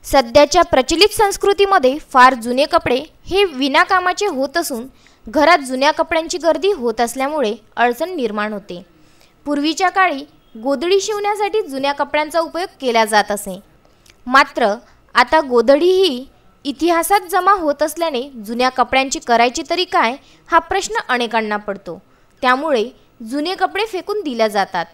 सध्याच्या प्रचलित संस्कृतीमध्ये फार जुने कपडे हे विनाकामाचे होत असून घरात जुन्या कपड्यांची गर्दी होत असल्यामुळे अडचण निर्माण होते। पूर्वीच्या काळी गोधडी शिवण्यासाठी जुन्या कपड्यांचा उपयोग केला जात असे, मात्र आता गोधडी ही इतिहासात जमा होत असल्याने जुन्या कपड्यांची करायची तरी काय हा प्रश्न अनेकांना पडतो। त्यामुळे जुने कपडे फेकून दिले जातात।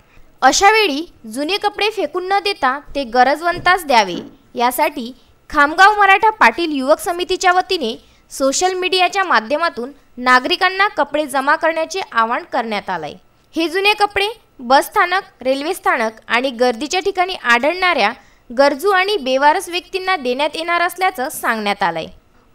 अशा वेळी जुने कपडे फेकून न देता ते गरजवंतास द्यावे यासाठी खामगाव मराठा पाटील युवक समितीच्या वतीने सोशल मीडियाच्या माध्यमातून नागरिकांना कपडे जमा करण्याचे आवाहन करण्यात आले। हे जुने कपडे बस स्थानक, रेल्वे स्थानक आणि गर्दीच्या ठिकाणी आढळणाऱ्या गरजू आणि बेवारस व्यक्तींना देण्यात येणार असल्याचं सांगण्यात आलंय।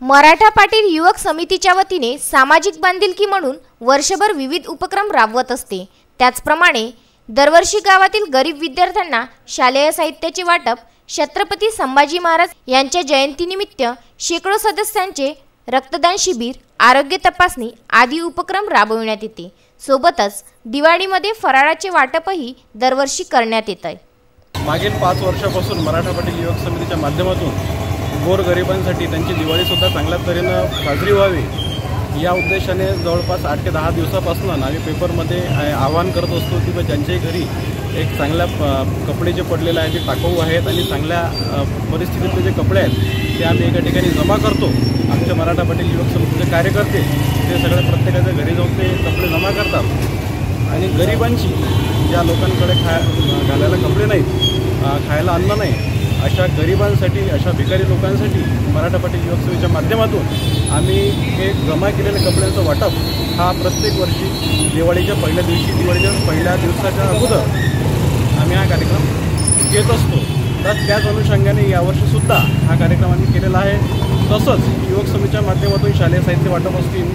मराठा पाटील युवक समितीच्या वतीने सामाजिक बांधिलकी म्हणून वर्षभर विविध उपक्रम राबवत असते। त्याचप्रमाणे दरवर्षी गावातील गरीब विद्यार्थ्यांना शालेय साहित्याचे वाटप, छत्रपती संभाजी महाराज यांच्या जयंतीनिमित्त शेकडो सदस्यांचे रक्तदान शिबिर, आरोग्य तपासणी आदी उपक्रम राबविण्यात येते। सोबतच दिवाळीमध्ये फराळाचे वाटपही दरवर्षी करण्यात येते। मागील 5 वर्षापासून मराठा पाटील युवक समितीच्या माध्यमातून गोरगरिबांसाठी त्यांची दिवाळीसुद्धा चांगल्या तऱ्हेने साजरी व्हावी या उद्देशाने जवळपास 8 ते 10 दिवसापासून आम्ही पेपरमध्ये आवाहन करत असतो की ज्यांच्याही घरी एक चांगल्या कपडे जे पडलेले आहेत ते टाकाऊ आहेत आणि चांगल्या परिस्थितीतले जे कपडे आहेत ते आम्ही एका ठिकाणी जमा करतो। आमचे मराठा पाटील युवक समितीचे कार्यकर्ते ते सगळे प्रत्येकाच्या घरी जाऊन ते कपडे जमा करतात आणि गरिबांची, ज्या लोकांकडे घालायला कपडे नाहीत, खायला अन्न नाही, अशा गरिबांसाठी, अशा भिकारी लोकांसाठी मराठा पाटील युवक समितीच्या माध्यमातून आम्ही हे जमा केलेल्या कपड्यांचं वाटप हा प्रत्येक वर्षी दिवाळीच्या पहिल्या दिवशी, दिवाळीच्या पहिल्या दिवसाच्या अगोदर आम्ही हा कार्यक्रम घेत असतो। तर त्याच अनुषंगाने यावर्षीसुद्धा हा कार्यक्रम आम्ही केलेला आहे। तसंच युवक समितीच्या माध्यमातून शालेय साहित्य वाटप असतील,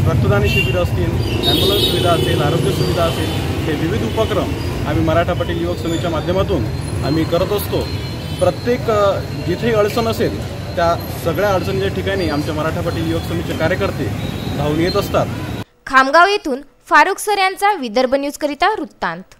रक्तदान शिबिर असतील, ॲम्ब्युलन्स सुविधा असेल, आरोग्य सुविधा असेल, हे विविध उपक्रम आम्ही मराठा पाटील युवक समितीच्या माध्यमातून आम्ही करत असतो। प्रत्येक जिथे अडचण असेल त्या सगळ्या अडचणीच्या ठिकाणी आमच्या मराठा पाटील युवक समितीचे कार्यकर्ते धावून येत असतात। खामगाव येथून फारुख सर यांचा विदर्भ न्यूज करिता वृत्तांत।